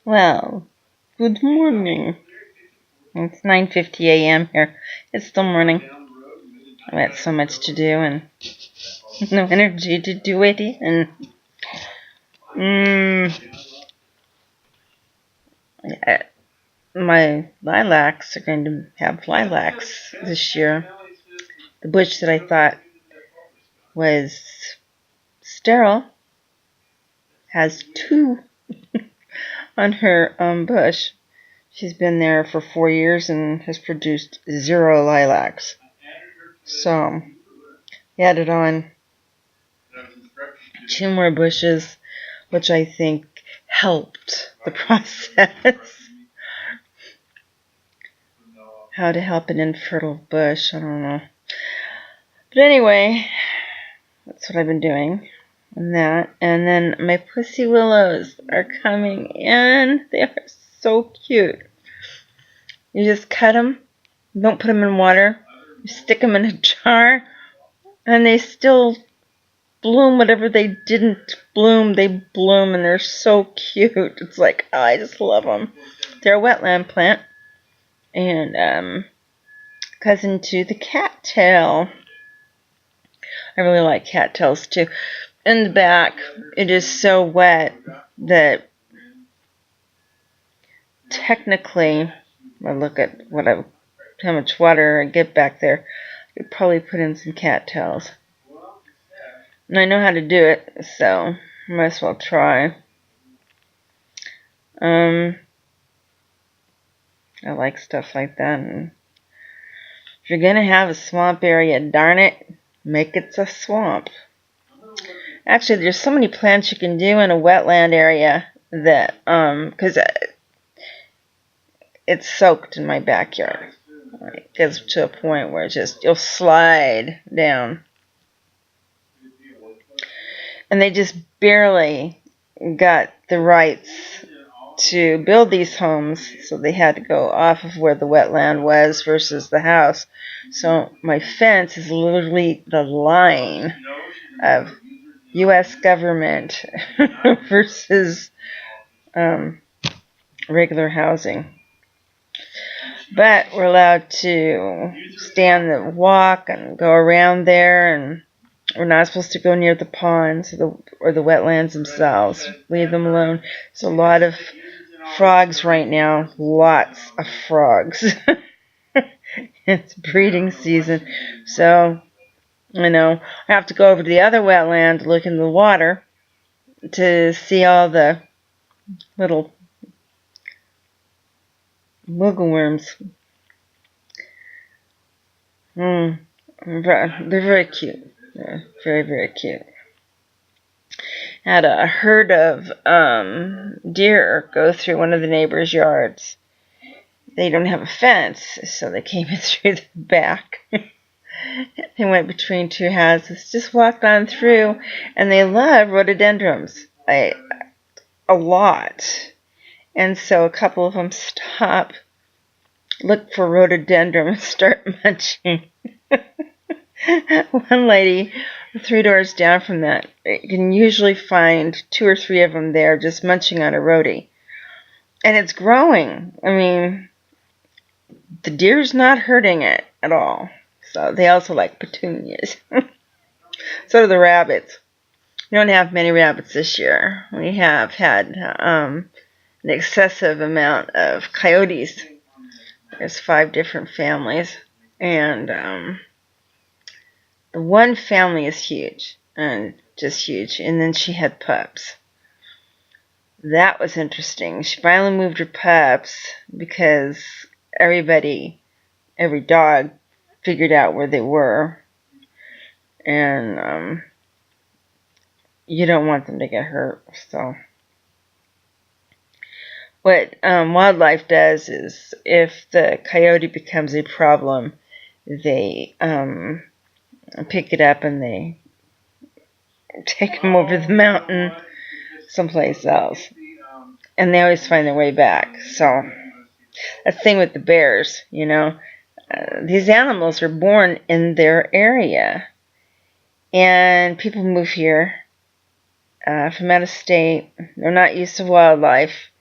Well, good morning. It's 9:50 a.m. here. It's still morning. I've got so much to do and no energy to do it. And my lilacs are going to have lilacs this year. The bush that I thought was sterile has two on her bush. She's been there for 4 years and has produced 0 lilacs. So, added on 2 more bushes, which I think helped the process. How to help an infertile bush, I don't know. But anyway, that's what I've been doing. And then my pussy willows are coming in. They are so cute. You just cut them, don't put them in water, you stick them in a jar, and they still bloom. Whatever they didn't bloom, they bloom, and they're so cute. It's like, oh, I just love them. They're a wetland plant, and cousin to the cattail. I really like cattails too. In the back, it is so wet that technically, I look at how much water I get back there. I could probably put in some cattails. And I know how to do it, so I might as well try. I like stuff like that. And if you're going to have a swamp area, darn it, make it a swamp. Actually, there's so many plants you can do in a wetland area that, because it's soaked in my backyard. It gets to a point where you'll slide down. And they just barely got the rights to build these homes, so they had to go off of where the wetland was versus the house. So my fence is literally the line of U.S. government versus regular housing. But we're allowed to stand and walk and go around there, and we're not supposed to go near the ponds or the wetlands themselves. Leave them alone. There's a lot of frogs right now. Lots of frogs. It's breeding season. So, I have to go over to the other wetland, look in the water, to see all the little wiggle worms. They're very cute. They're very, very cute. Had a herd of deer go through one of the neighbors' yards. They don't have a fence, so they came in through the back. They went between 2 houses, just walked on through, and they love rhododendrons a lot. And so a couple of them stop, look for rhododendron, and start munching. One lady, 3 doors down from that, you can usually find 2 or 3 of them there just munching on a rhodie. And it's growing. I mean, the deer's not hurting it at all. So they also like petunias. So do the rabbits. We don't have many rabbits this year. We have had an excessive amount of coyotes. There's 5 different families. And the one family is huge. And just huge. And then she had pups. That was interesting. She finally moved her pups because every dog figured out where they were. And you don't want them to get hurt. So what wildlife does is, if the coyote becomes a problem, they pick it up and they take him over the mountain someplace else. And they always find their way back. So that's the thing with the bears, these animals are born in their area. And people move here from out of state. They're not used to wildlife.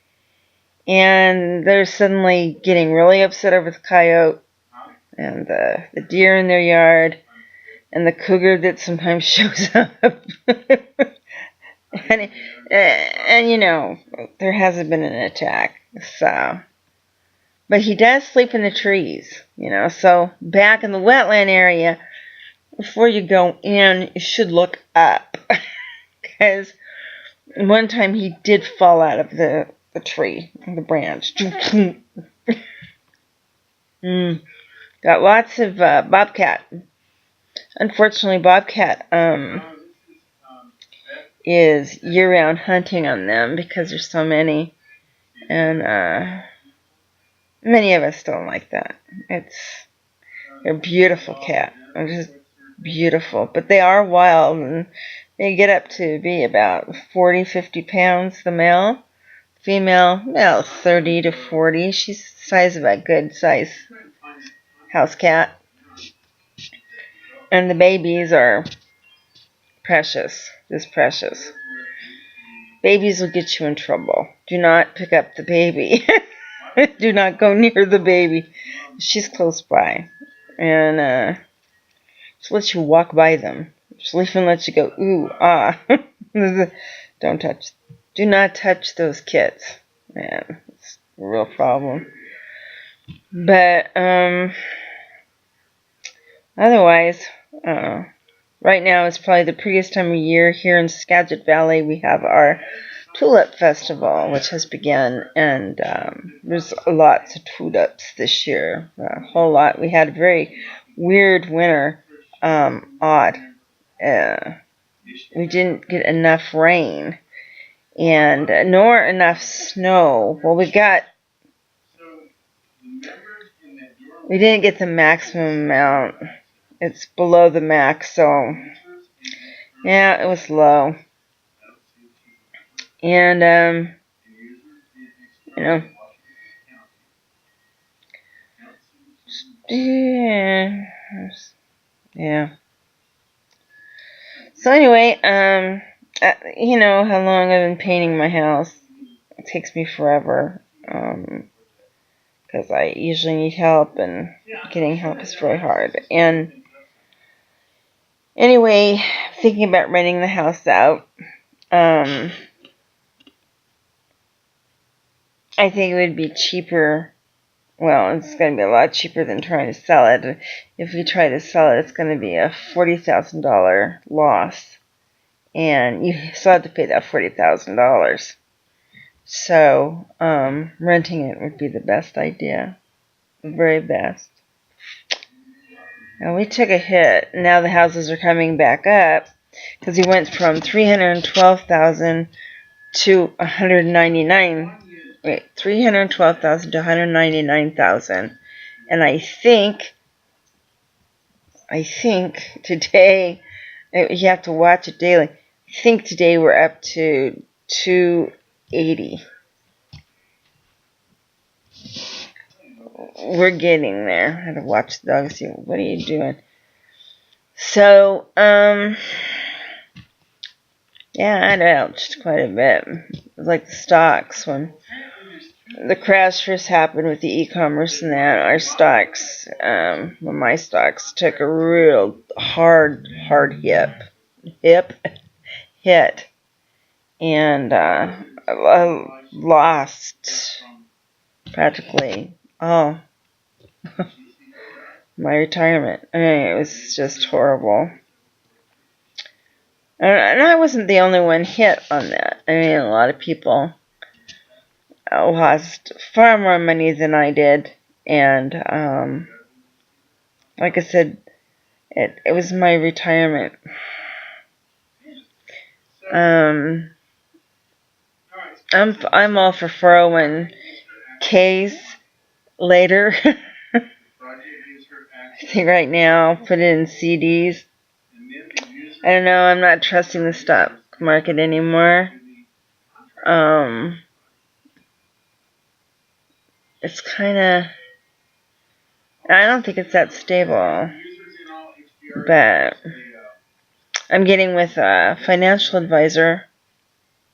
And they're suddenly getting really upset over the coyote and the deer in their yard and the cougar that sometimes shows up. and you know, there hasn't been an attack. So, but he does sleep in the trees, you know. So back in the wetland area, before you go in, you should look up. Because one time he did fall out of the tree, the branch. Got lots of bobcat. Unfortunately, bobcat is year-round hunting on them because there's so many, and many of us don't like that. They're beautiful cat. They're just beautiful, but they are wild, and they get up to be about 40, 50 pounds, the male. Female, about 30 to 40. She's the size of a good size house cat. And the babies are precious, just precious. Babies will get you in trouble. Do not pick up the baby. Do not go near the baby. She's close by. And just let you walk by them. She'll even let you go, ooh, ah. Don't touch. Do not touch those kids. Man, it's a real problem. But, otherwise, right now is probably the prettiest time of year. Here in Skagit Valley, we have our Tulip Festival, which has begun, and there's lots of tulips this year, a whole lot. We had a very weird winter, odd. We didn't get enough rain, and nor enough snow. Well, we didn't get the maximum amount. It's below the max, so yeah, it was low. And you know, yeah. So anyway, you know how long I've been painting my house. It takes me forever, because I usually need help, and getting help is very hard. And anyway, thinking about renting the house out. I think it would be cheaper. Well, it's going to be a lot cheaper than trying to sell it. If we try to sell it, it's going to be a $40,000 loss. And you still have to pay that $40,000. So, renting it would be the best idea. The very best. Now, we took a hit. Now the houses are coming back up. Because we went from $312,000 to $199,000. Wait, $312,000 to $199,000. And I think today, you have to watch it daily. I think today we're up to 280. We're getting there. I had to watch the dog, see what are you doing. So, yeah, I'd ouched quite a bit. It was like the stocks when the crash first happened with the e-commerce and that. Our stocks, my stocks took a real hard hit, and I lost practically all my retirement. I mean, it was just horrible. And I wasn't the only one hit on that. I mean, a lot of people lost far more money than I did. And, like I said, it was my retirement. I'm all for 401ks later. I think right now, put it in CDs. I don't know, I'm not trusting the stock market anymore. It's kind of, I don't think it's that stable. But I'm getting with a financial advisor,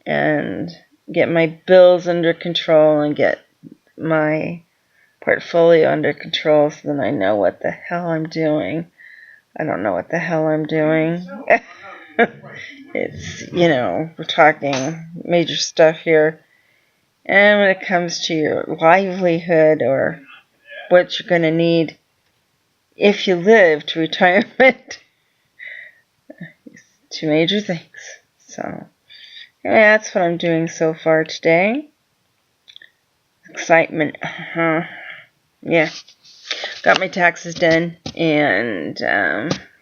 and get my bills under control and get my portfolio under control, so then I know what the hell I'm doing. I don't know what the hell I'm doing. It's, we're talking major stuff here. And when it comes to your livelihood or what you're going to need if you live to retirement, it's two major things. So, yeah, that's what I'm doing so far today. Excitement. Yeah. Got my taxes done, and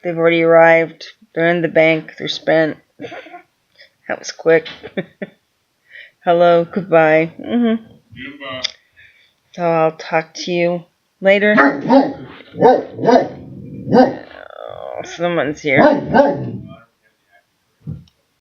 they've already arrived. They're in the bank. They're spent. That was quick. Hello, goodbye. Goodbye. So I'll talk to you later. Oh, someone's here.